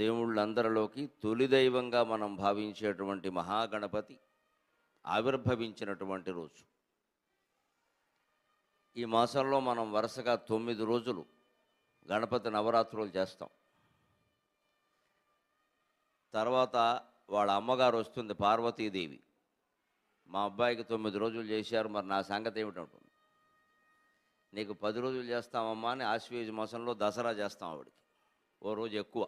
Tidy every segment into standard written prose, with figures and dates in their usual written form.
దేవుళ్ళందరిలోకి తొలి దైవంగా మనం భావించేటువంటి మహాగణపతి ఆవిర్భవించినటువంటి రోజు. ఈ మాసంలో మనం వరుసగా 9 రోజులు గణపతి నవరాత్రులు చేస్తాం. తర్వాత వాళ్ళ అమ్మగారు వస్తుంది పార్వతీదేవి. మా అబ్బాయికి 9 రోజులు చేశారు, మరి నా సంగతి ఏమిటంటుంది. నీకు 10 రోజులు చేస్తామమ్మా అని ఆశ్వయుజ మాసంలో దసరా చేస్తాం ఆవిడికి, ఓ రోజు ఎక్కువ.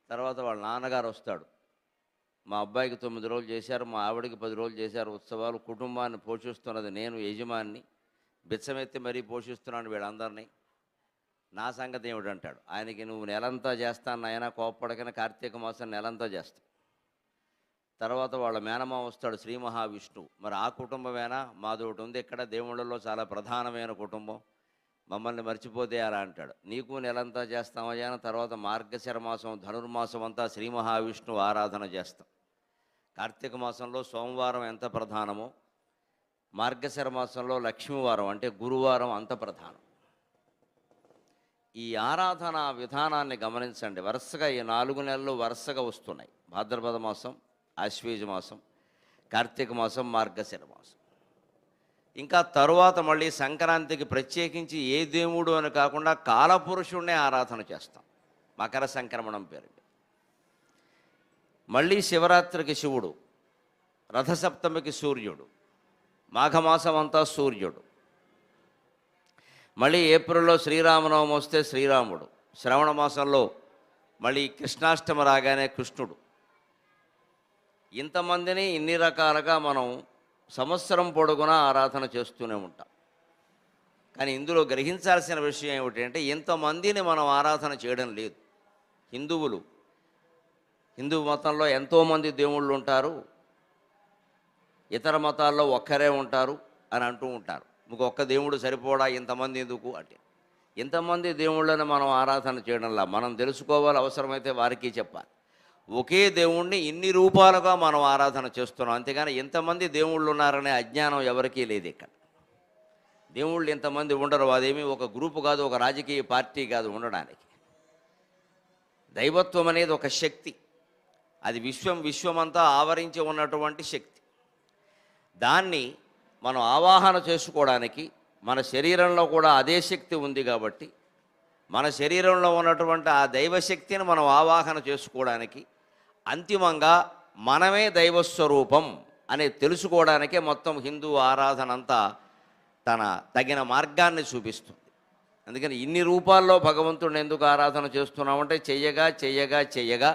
తర్వాత వాళ్ళ నాన్నగారు వస్తాడు. మా అబ్బాయికి 9 రోజులు చేశారు, మా ఆవిడకి 10 రోజులు చేశారు ఉత్సవాలు. కుటుంబాన్ని పోషిస్తున్నది నేను, యజమాన్ని. బిచ్చమెత్తి మరీ పోషిస్తున్నాను వీళ్ళందరినీ. నా సంగతి ఏమిటంటాడు. ఆయనకి నువ్వు నెలంతా చేస్తాను నాయన, కోప్పడకన కార్తీక మాసం నెలంతా చేస్తాను. తర్వాత వాళ్ళ మేనమా వస్తాడు శ్రీ మహావిష్ణువు. మరి ఆ కుటుంబమేనా? మాదోటి ఉంది ఇక్కడ, దేవుళ్ళలో చాలా ప్రధానమైన కుటుంబం, మమ్మల్ని మర్చిపోతే అలా అంటాడు. నీకు నెలంతా చేస్తామయ్యా. తర్వాత మార్గశిర మాసం ధనుర్మాసం అంతా శ్రీ మహావిష్ణువు ఆరాధన చేస్తాం. కార్తీక మాసంలో సోమవారం ఎంత ప్రధానమో మార్గశిర మాసంలో లక్ష్మీవారం అంటే గురువారం అంత ప్రధానం. ఈ ఆరాధన విధానాన్ని గమనించండి. వరుసగా ఈ 4 నెలలు వరుసగా వస్తున్నాయి. భాద్రపద మాసం, ఆశ్వీజ మాసం, కార్తీక మాసం, మార్గశిర మాసం. ఇంకా తరువాత మళ్ళీ సంక్రాంతికి ప్రత్యేకించి ఏ దేవుడు అని కాకుండా కాలపురుషుణ్ణే ఆరాధన చేస్తాం, మకర సంక్రమణం పేరు. మళ్ళీ శివరాత్రికి శివుడు, రథసప్తమికి సూర్యుడు, మాఘమాసం అంతా సూర్యుడు. మళ్ళీ ఏప్రిల్లో శ్రీరామనవమి వస్తే శ్రీరాముడు. శ్రవణ మాసంలో మళ్ళీ కృష్ణాష్టమి రాగానే కృష్ణుడు. ఇంతమందిని ఇన్ని రకాలుగా మనం సంవత్సరం పొడుగునా ఆరాధన చేస్తూనే ఉంటాం. కానీ ఇందులో గ్రహించాల్సిన విషయం ఏమిటంటే ఇంతమందిని మనం ఆరాధన చేయడం లేదు. హిందూ మతంలో ఎంతోమంది దేవుళ్ళు ఉంటారు, ఇతర మతాల్లో ఒక్కరే ఉంటారు అని అంటూ ఉంటారు. ఒక్క దేవుడు సరిపోడా, ఇంతమంది ఎందుకు అంటే ఇంతమంది దేవుళ్ళని మనం ఆరాధన చేయడంలా. మనం తెలుసుకోవాలి, అవసరమైతే వారికి చెప్పాలి. ఒకే దేవుణ్ణి ఇన్ని రూపాలుగా మనం ఆరాధన చేస్తున్నాం. అంతేగాని ఇంతమంది దేవుళ్ళు ఉన్నారనే అజ్ఞానం ఎవరికీ లేదు. ఇక్కడ దేవుళ్ళు ఇంతమంది ఉండరు. అదేమీ ఒక గ్రూపు కాదు, ఒక రాజకీయ పార్టీ కాదు ఉండడానికి. దైవత్వం అనేది ఒక శక్తి, అది విశ్వమంతా ఆవరించి ఉన్నటువంటి శక్తి. దాన్ని మనం ఆవాహన చేసుకోవడానికి మన శరీరంలో కూడా అదే శక్తి ఉంది. కాబట్టి మన శరీరంలో ఉన్నటువంటి ఆ దైవశక్తిని మనం ఆవాహన చేసుకోవడానికి, అంతిమంగా మనమే దైవస్వరూపం అని తెలుసుకోవడానికే మొత్తం హిందూ ఆరాధన అంతా తగిన మార్గాన్ని చూపిస్తుంది. అందుకని ఇన్ని రూపాల్లో భగవంతుడిని ఎందుకు ఆరాధన చేస్తున్నామంటే చెయ్యగా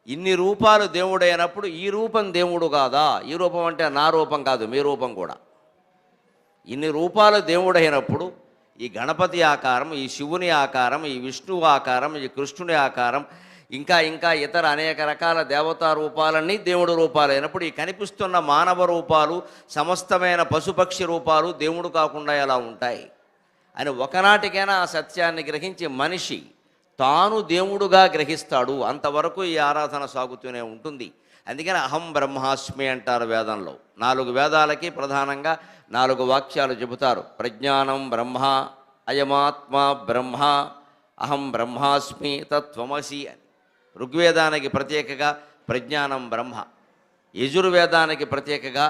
ఇన్ని రూపాలు దేవుడైనప్పుడు ఈ రూపం దేవుడు కాదా? ఈ రూపం అంటే నా రూపం కాదు, మీ రూపం కూడా. ఇన్ని రూపాలు దేవుడైనప్పుడు ఈ గణపతి ఆకారం, ఈ శివుని ఆకారం, ఈ విష్ణువు ఆకారం, ఈ కృష్ణుని ఆకారం, ఇంకా ఇతర అనేక రకాల దేవతా రూపాలన్నీ దేవుడు రూపాలైనప్పుడు ఈ కనిపిస్తున్న మానవ రూపాలు, సమస్తమైన పశుపక్షి రూపాలు దేవుడు కాకుండా ఎలా ఉంటాయి అని ఒకనాటికైనా ఆ సత్యాన్ని గ్రహించి మనిషి తాను దేవుడుగా గ్రహిస్తాడు. అంతవరకు ఈ ఆరాధన సాగుతూనే ఉంటుంది. అందుకని అహం బ్రహ్మాస్మి అంటారు వేదంలో. 4 వేదాలకి ప్రధానంగా 4 వాక్యాలు చెబుతారు. ప్రజ్ఞానం బ్రహ్మ, అయమాత్మ బ్రహ్మ, అహం బ్రహ్మాస్మి తత్వమసి అని. ఋగ్వేదానికి ప్రత్యేకగా ప్రజ్ఞానం బ్రహ్మ, యజుర్వేదానికి ప్రత్యేకగా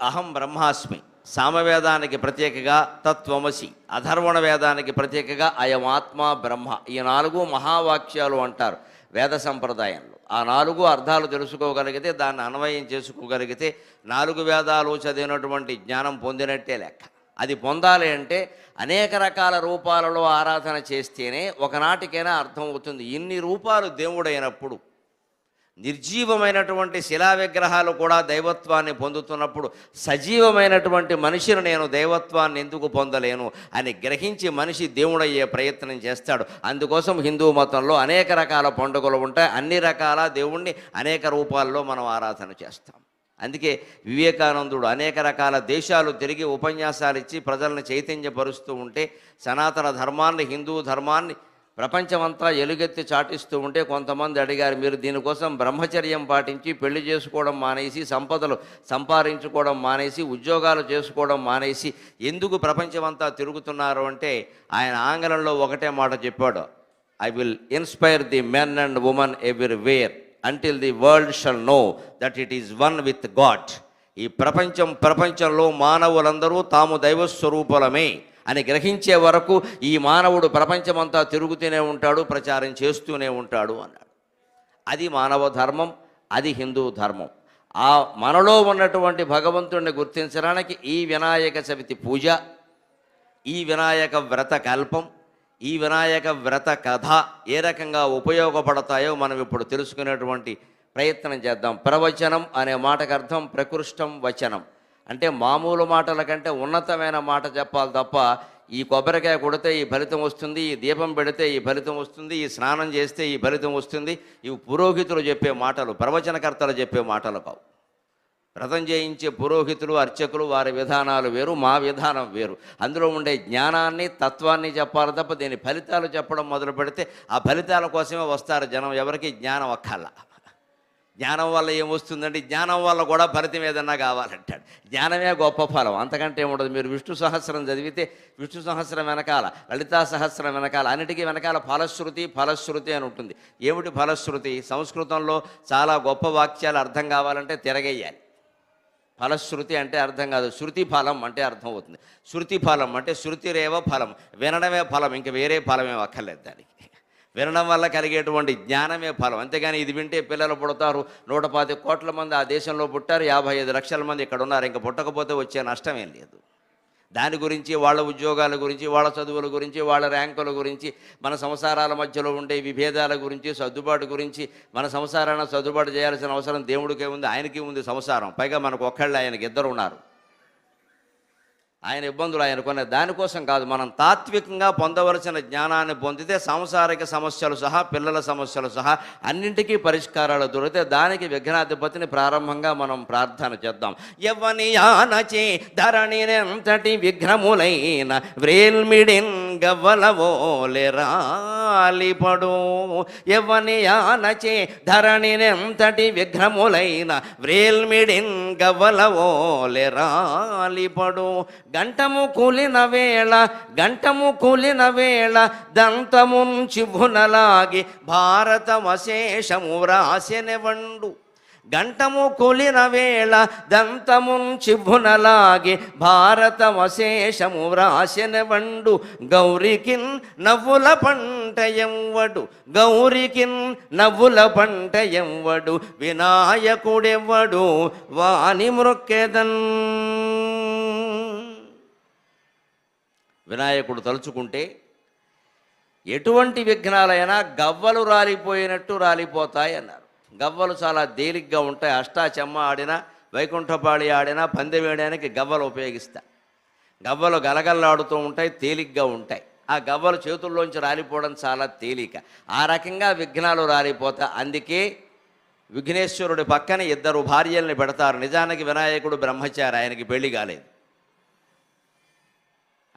అహం బ్రహ్మాస్మి, సామవేదానికి ప్రత్యేకగా తత్వమసి, అధర్వణ వేదానికి ప్రత్యేకగా అయమాత్మ బ్రహ్మ. ఈ 4 మహావాక్యాలు అంటారు వేద సంప్రదాయంలో. ఆ 4 అర్థాలు తెలుసుకోగలిగితే, దాన్ని అన్వయం చేసుకోగలిగితే 4 వేదాలు చదివినటువంటి జ్ఞానం పొందినట్టే లెక్క. అది పొందాలి అంటే అనేక రకాల రూపాలలో ఆరాధన చేస్తేనే ఒకనాటికైనా అర్థం అవుతుంది. ఇన్ని రూపాలు దేవుడైనప్పుడు నిర్జీవమైనటువంటి శిలా విగ్రహాలు కూడా దైవత్వాన్ని పొందుతున్నప్పుడు సజీవమైనటువంటి మనిషిని నేను దైవత్వాన్ని ఎందుకు పొందలేను అని గ్రహించి మనిషి దేవుడయ్యే ప్రయత్నం చేస్తాడు. అందుకోసం హిందూ మతంలో అనేక రకాల పండుగలు ఉంటాయి. అన్ని రకాల దేవుణ్ణి అనేక రూపాల్లో మనం ఆరాధన చేస్తాం. అందుకే వివేకానందుడు అనేక రకాల దేశాలు తిరిగి ఉపన్యాసాలు ఇచ్చి ప్రజలను చైతన్యపరుస్తూ ఉంటే, సనాతన ధర్మాన్ని, హిందూ ధర్మాన్ని ప్రపంచమంతా ఎలుగెత్తి చాటిస్తూ ఉంటే కొంతమంది అడిగారు, మీరు దీనికోసం బ్రహ్మచర్యం పాటించి పెళ్లి చేసుకోవడం మానేసి, సంపదలు సంపాదించుకోవడం మానేసి, ఉద్యోగాలు చేసుకోవడం మానేసి ఎందుకు ప్రపంచమంతా తిరుగుతున్నారు అంటే ఆయన ఆంగ్లంలో ఒకటే మాట చెప్పాడు, I will inspire the men and women everywhere until the world shall know that it is one with God. ఈ ప్రపంచంలో మానవులందరూ తాము దైవస్వరూపులమే అని గ్రహించే వరకు ఈ మానవుడు ప్రపంచమంతా తిరుగుతూనే ఉంటాడు, ప్రచారం చేస్తూనే ఉంటాడు అన్నాడు. అది మానవ ధర్మం, అది హిందూ ధర్మం. ఆ మనలో ఉన్నటువంటి భగవంతుడిని గుర్తించడానికి ఈ వినాయక చవితి పూజ, ఈ వినాయక వ్రత కల్పం, ఈ వినాయక వ్రత కథ ఏ రకంగా ఉపయోగపడతాయో మనం ఇప్పుడు తెలుసుకునేటువంటి ప్రయత్నం చేద్దాం. ప్రవచనం అనే మాటకు అర్థం ప్రకృష్టం వచనం, అంటే మామూలు మాటల కంటే ఉన్నతమైన మాట చెప్పాలి తప్ప ఈ కొబ్బరికాయ కొడితే ఈ ఫలితం వస్తుంది, ఈ దీపం పెడితే ఈ ఫలితం వస్తుంది, ఈ స్నానం చేస్తే ఈ ఫలితం వస్తుంది, ఇవి పురోహితులు చెప్పే మాటలు, ప్రవచనకర్తలు చెప్పే మాటలు కావు. వ్రతం చేయించే పురోహితులు, అర్చకులు, వారి విధానాలు వేరు, మా విధానం వేరు. అందులో ఉండే జ్ఞానాన్ని, తత్వాన్ని చెప్పాలి తప్ప దీని ఫలితాలు చెప్పడం మొదలు పెడితే ఆ ఫలితాల కోసమే వస్తారు జనం. ఎవరికి జ్ఞానం అక్కర్లా. జ్ఞానం వల్ల ఏమొస్తుందండి? జ్ఞానం వల్ల కూడా ఫలితం ఏదన్నా కావాలంటాడు. జ్ఞానమే గొప్ప ఫలం, అంతకంటే ఏముండదు. మీరు విష్ణు సహస్రం చదివితే విష్ణు సహస్రం వెనకాల, లలితా సహస్రం వెనకాల, అన్నిటికీ వెనకాల ఫలశ్రుతి అని ఉంటుంది. ఏమిటి ఫలశ్రుతి? సంస్కృతంలో చాలా గొప్ప వాక్యాలు అర్థం కావాలంటే తిరగేయాలి. ఫలశ్రుతి అంటే అర్థం కాదు, శృతి ఫలం అంటే అర్థం అవుతుంది. శృతి ఫలం అంటే శృతిరేవ ఫలం, వినడమే ఫలం, ఇంక వేరే ఫలమే అక్కర్లేదు దానికి. వినడం వల్ల కలిగేటువంటి జ్ఞానమే ఫలం. అంతేగాని ఇది వింటే పిల్లలు పుడతారు, 125 కోట్ల మంది ఆ దేశంలో పుట్టారు, 55 లక్షల మంది ఇక్కడ ఉన్నారు, ఇంకా పుట్టకపోతే వచ్చే నష్టమేం లేదు. దాని గురించి, వాళ్ళ ఉద్యోగాల గురించి, వాళ్ళ చదువుల గురించి, వాళ్ళ ర్యాంకుల గురించి, మన సంసారాల మధ్యలో ఉండే విభేదాల గురించి, సర్దుబాటు గురించి, మన సంసారాన్ని సర్దుబాటు చేయాల్సిన అవసరం దేవుడికే ఉంది, ఆయనకి ఉంది సంసారం. పైగా మనకు ఒక్కళ్ళే, ఆయనకి 2 ఉన్నారు. ఆయన ఇబ్బందులు ఆయనకున్న దానికోసం కాదు, మనం తాత్వికంగా పొందవలసిన జ్ఞానాన్ని పొందితే సాంసారిక సమస్యలు సహా, పిల్లల సమస్యలు సహా అన్నింటికీ పరిష్కారాలు దొరికితే దానికి విఘ్నాధిపతిని ప్రారంభంగా మనం ప్రార్థన చేద్దాం. ఎవ్వని యానచే ధరణినెంతటి విఘ్నములైన వ్రేల్మిడిన్ గవ్వలవోలెరాలిపడు. ఎవ్వని యానచే ధరణినెంతటి విఘ్నములైన వ్రేల్మిడిన్ గవ్వలవోలెరాలిపడు. గంటము కూలిన వేళ దంతమున్ చిభునలాగి భారతమశేషము వ్రాసెనెవండు. గంటము కూలిన వేళ దంతమున్ చిభునలాగి భారతమశేషము వ్రాసెనెవండు. గౌరికిన్ నవ్వుల పంట ఎవ్వడు, గౌరికిన్ నవ్వుల పంట ఎవ్వడు, వినాయకుడెవ్వడు వాని మృక్కెదన్. వినాయకుడు తలుచుకుంటే ఎటువంటి విఘ్నాలైనా గవ్వలు రాలిపోయినట్టు రాలిపోతాయి అన్నారు. గవ్వలు చాలా తేలిగ్గా ఉంటాయి. అష్టాచెమ్మ ఆడినా, వైకుంఠపాళి ఆడినా, పందెం వేయడానికి గవ్వలు ఉపయోగిస్తారు. గవ్వలు గలగల్లాడుతూ ఉంటాయి, తేలిగ్గా ఉంటాయి. ఆ గవ్వలు చేతుల్లోంచి రాలిపోవడం చాలా తేలిక. ఆ రకంగా విఘ్నాలు రాలిపోతాయి. అందుకే విఘ్నేశ్వరుడి పక్కన 2 భార్యల్ని పెడతారు. నిజానికి వినాయకుడు బ్రహ్మచారి, ఆయనకి పెళ్లి కాలేదు,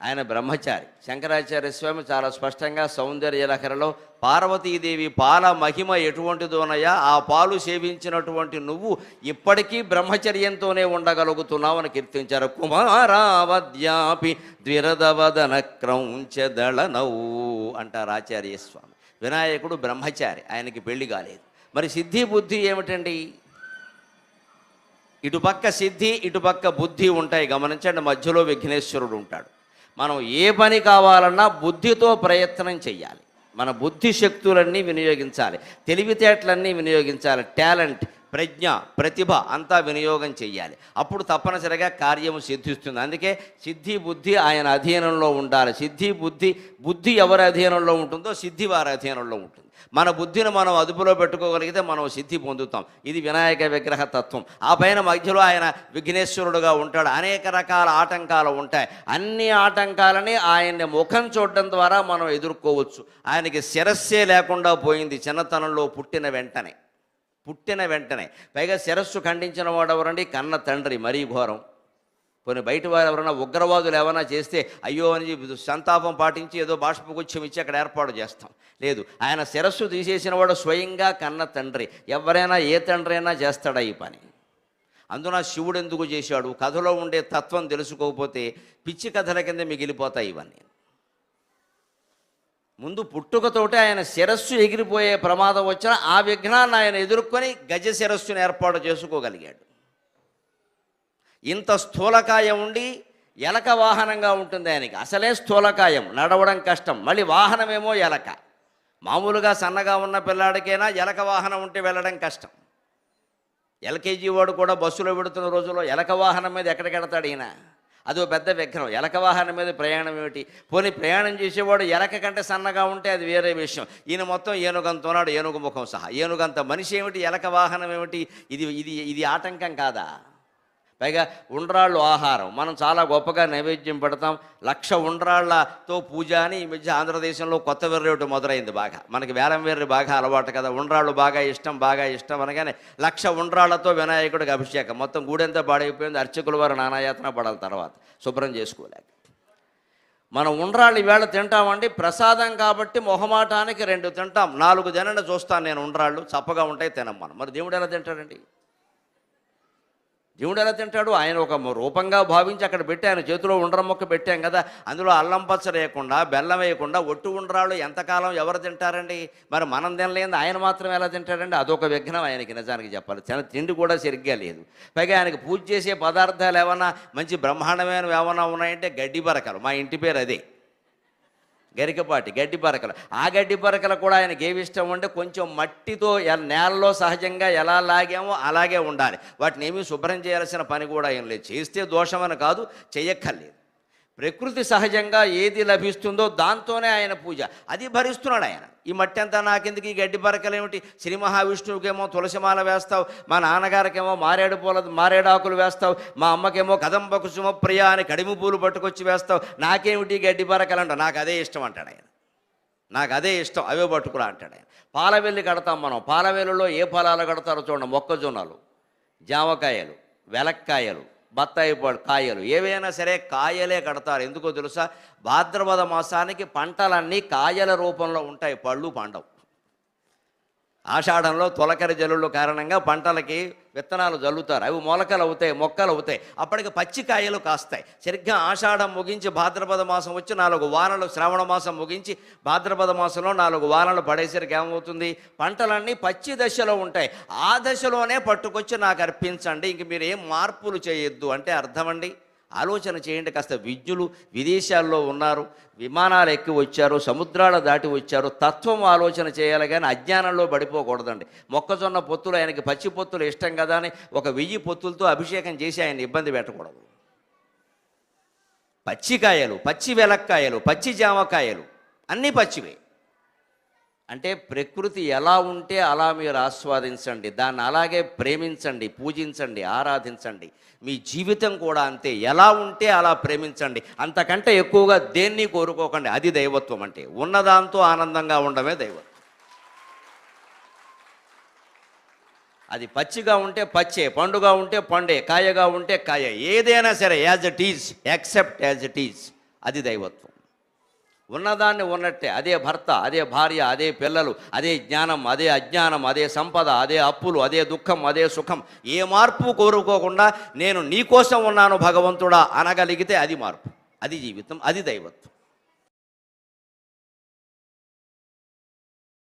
ఆయన బ్రహ్మచారి. శంకరాచార్య స్వామి చాలా స్పష్టంగా సౌందర్యలహరిలో పార్వతీదేవి పాల మహిమ ఎటువంటిదోనయ్యా, ఆ పాలు సేవించినటువంటి నువ్వు ఇప్పటికీ బ్రహ్మచర్యంతోనే ఉండగలుగుతున్నావు అని కీర్తించారు. కుమారావద్యాపి ద్విరదవదన క్రౌంచదళనవు అంటారు ఆచార్య స్వామి. వినాయకుడు బ్రహ్మచారి, ఆయనకి పెళ్లి కాలేదు. మరి సిద్ధి బుద్ధి ఏమిటండి? ఇటుపక్క సిద్ధి, ఇటుపక్క బుద్ధి ఉంటాయి, గమనించండి. మధ్యలో విఘ్నేశ్వరుడు ఉంటాడు. మనం ఏ పని కావాలన్నా బుద్ధితో ప్రయత్నం చెయ్యాలి. మన బుద్ధి శక్తులన్నీ వినియోగించాలి, తెలివితేటలన్నీ వినియోగించాలి, టాలెంట్, ప్రజ్ఞ, ప్రతిభ అంతా వినియోగం చెయ్యాలి. అప్పుడు తప్పనిసరిగా కార్యము సిద్ధిస్తుంది. అందుకే సిద్ధి బుద్ధి ఆయన అధీనంలో ఉండాలి. సిద్ధి బుద్ధి ఎవరి అధీనంలో ఉంటుందో సిద్ధి వారి అధీనంలో ఉంటుంది. మన బుద్ధిని మనం అదుపులో పెట్టుకోగలిగితే మనం సిద్ధి పొందుతాం. ఇది వినాయక విగ్రహ తత్వం. ఆ పైన మధ్యలో ఆయన విఘ్నేశ్వరుడుగా ఉంటాడు. అనేక రకాల ఆటంకాలు ఉంటాయి. అన్ని ఆటంకాలని ఆయన్ని ముఖం చూడడం ద్వారా మనం ఎదుర్కోవచ్చు. ఆయనకి శిరస్సే లేకుండా పోయింది చిన్నతనంలో పుట్టిన వెంటనే. పైగా శిరస్సు ఖండించిన వాడు ఎవరండి? కన్న తండ్రి. మరీ ఘోరం. కొన్ని బయట వారు ఎవరైనా ఉగ్రవాదులు ఏమైనా చేస్తే అయ్యో అని సంతాపం పాటించి ఏదో బాష్పగుచ్చం ఇచ్చి అక్కడ ఏర్పాటు చేస్తాం. లేదు, ఆయన శిరస్సు తీసేసిన వాడు స్వయంగా కన్న తండ్రి. ఎవరైనా ఏ తండ్రి అయినా చేస్తాడా ఈ పని? అందున శివుడు ఎందుకు చేశాడు? కథలో ఉండే తత్వం తెలుసుకోకపోతే పిచ్చి కథల కింద మిగిలిపోతాయి ఇవన్నీ. ముందు పుట్టుకతోటే ఆయన శిరస్సు ఎగిరిపోయే ప్రమాదం వచ్చినా ఆ విఘ్నాన్ని ఆయన ఎదుర్కొని గజ శిరస్సును ఏర్పాటు చేసుకోగలిగాడు. ఇంత స్థూలకాయం ఉండి ఎలక వాహనంగా ఉంటుంది ఆయనకి. అసలే స్థూలకాయం, నడవడం కష్టం, మళ్ళీ వాహనమేమో ఎలక. మామూలుగా సన్నగా ఉన్న పిల్లాడికైనా ఎలక వాహనం ఉంటే వెళ్ళడం కష్టం. ఎల్కేజీ వాడు కూడా బస్సులో పెడుతున్న రోజుల్లో ఎలక వాహనం మీద ఎక్కడికి వెడతాడు ఈయన? అదో పెద్ద విఘ్నం. ఎలక వాహనం మీద ప్రయాణం ఏమిటి? పోనీ ప్రయాణం చేసేవాడు ఎలక కంటే సన్నగా ఉంటే అది వేరే విషయం. ఈయన మొత్తం ఏనుగంత ఉన్నాడు, ఏనుగు ముఖం సహా. ఏనుగంత మనిషి ఏమిటి, ఎలక వాహనం ఏమిటి? ఇది ఇది ఇది ఆటంకం కాదా? పైగా ఉండ్రాళ్ళు ఆహారం మనం చాలా గొప్పగా నైవేద్యం పెడతాం. 1,00,000 ఉండ్రాళ్లతో పూజ అని ఈ మధ్య ఆంధ్రదేశంలో కొత్త వెర్రి ఒకటి మొదలైంది. బాగా మనకి వేలం వెర్రి బాగా అలవాటు కదా. ఉండ్రాళ్ళు బాగా ఇష్టం అనగానే 1,00,000 ఉండ్రాళ్లతో వినాయకుడికి అభిషేకం. మొత్తం గూడెంతా పాడైపోయింది. అర్చకుల వారు నానాయాతన పడాలి తర్వాత శుభ్రం చేసుకోలేక. మనం ఉండ్రాళ్ళు ఈవేళ తింటామండి, ప్రసాదం కాబట్టి మొహమాటానికి 2 తింటాం. 4 తినండి చూస్తాను నేను. ఉండ్రాళ్ళు చప్పగా ఉంటాయి, తినం మనం. మరి దేవుడు ఎలా తింటాడండి? దేవుడు ఎలా తింటాడు? ఆయన ఒక రూపంగా భావించి అక్కడ పెట్టి ఆయన చేతిలో ఉండ్రం మొక్క పెట్టాం కదా, అందులో అల్లం పచ్చ వేయకుండా బెల్లం వేయకుండా ఒట్టు ఉండ్రాళ్ళు ఎంతకాలం ఎవరు తింటారండి? మరి మనం తినలేదు, ఆయన మాత్రం ఎలా తింటాడండి? అదొక విఘ్నం ఆయనకి. నిజానికి చెప్పాలి, తిండి కూడా సరిగ్గా లేదు. పైగా ఆయనకి పూజ చేసే పదార్థాలు ఏమన్నా మంచి బ్రహ్మాండమైనవి ఏమన్నా ఉన్నాయంటే గడ్డి బరకలు. మా ఇంటి పేరు అదే, గరికపాటి గడ్డి పరకలు. ఆ గడ్డి పరకలు కూడా ఆయనకి ఏమి ఇష్టం అంటే కొంచెం మట్టితో నేలలో సహజంగా ఎలా లాగామో అలాగే ఉండాలి. వాటిని ఏమీ శుభ్రం చేయాల్సిన పని కూడా ఏం లేదు. చేస్తే దోషమని కాదు, చేయక్కర్లేదు. ప్రకృతి సహజంగా ఏది లభిస్తుందో దాంతోనే ఆయన పూజ, అది భరిస్తున్నాడు ఆయన. ఈ మట్టి అంతా నాకెందుకు, ఈ గడ్డి పరకలేమిటి? శ్రీ మహావిష్ణువుకేమో తులసిమాల వేస్తావు, మా నాన్నగారికేమో మారేడాకులు వేస్తావు, మా అమ్మకేమో కదంబ కుసుమప్రియ అని కడిమి పూలు పట్టుకొచ్చి వేస్తావు, నాకేమిటి గడ్డి పరకలంట? నాకు అదే ఇష్టం అంటాడు ఆయన. నాకు అదే ఇష్టం, అవే పట్టుకురా అంటాడు ఆయన. పాలవెల్లి కడతాం మనం. పాలవెల్లులో ఏ ఫలాలు కడతారో చూడండి. మొక్కజొన్నలు, జామకాయలు, వెలక్కాయలు, బత్తాయి కాయలు, ఏవైనా సరే కాయలే కడతారు. ఎందుకో తెలుసా? భాద్రపద మాసానికి పంటలన్నీ కాయల రూపంలో ఉంటాయి, పళ్ళు పండవు. ఆషాఢంలో తొలకరి జల్లుల కారణంగా పంటలకి విత్తనాలు జల్లుతారు, అవి మొలకలు అవుతాయి, మొక్కలు అవుతాయి. అప్పటికి పచ్చి కాయలు కాస్తాయి. సరిగ్గా ఆషాఢం ముగించి భాద్రపద మాసం వచ్చి 4 వారాలు, శ్రావణ మాసం ముగించి భాద్రపద మాసంలో 4 వారాలు పడేసరికి ఏమవుతుంది? పంటలన్నీ పచ్చి దశలో ఉంటాయి. ఆ దశలోనే పట్టుకొచ్చి నాకు అర్పించండి, ఇంక మీరు ఏం మార్పులు చేయొద్దు అంటే అర్థమండి. ఆలోచన చేయండి కాస్త. విజ్ఞులు విదేశాల్లో ఉన్నారు, విమానాలు ఎక్కి వచ్చారు, సముద్రాలు దాటి వచ్చారు. తత్వం ఆలోచన చేయాలి కానీ అజ్ఞానంలో పడిపోకూడదండి. మొక్కజొన్న పొత్తులు ఆయనకి పచ్చి పొత్తులు ఇష్టం కదా అని 1000 పొత్తులతో అభిషేకం చేసి ఆయన ఇబ్బంది పెట్టకూడదు. పచ్చికాయలు, పచ్చి వెలక్కాయలు, పచ్చి జామకాయలు అన్నీ పచ్చివే. అంటే ప్రకృతి ఎలా ఉంటే అలా మీరు ఆస్వాదించండి, దాన్ని అలాగే ప్రేమించండి, పూజించండి, ఆరాధించండి. మీ జీవితం కూడా అంతే, ఎలా ఉంటే అలా ప్రేమించండి. అంతకంటే ఎక్కువగా దేన్ని కోరుకోకండి. అది దైవత్వం అంటే. ఉన్నదాంతో ఆనందంగా ఉండమే దైవత్వం. అది పచ్చిగా ఉంటే పచ్చే, పండుగా ఉంటే పండే, కాయగా ఉంటే కాయ, ఏదైనా సరే as it is, accept as it is, అది దైవత్వం. ఉన్నదాన్ని ఉన్నట్టే, అదే భర్త, అదే భార్య, అదే పిల్లలు, అదే జ్ఞానం, అదే అజ్ఞానం, అదే సంపద, అదే అప్పులు, అదే దుఃఖం, అదే సుఖం. ఏ మార్పు కోరుకోకుండా నేను నీకోసం ఉన్నాను భగవంతుడా అనగలిగితే అది మార్పు, అది జీవితం, అది దైవత్వం.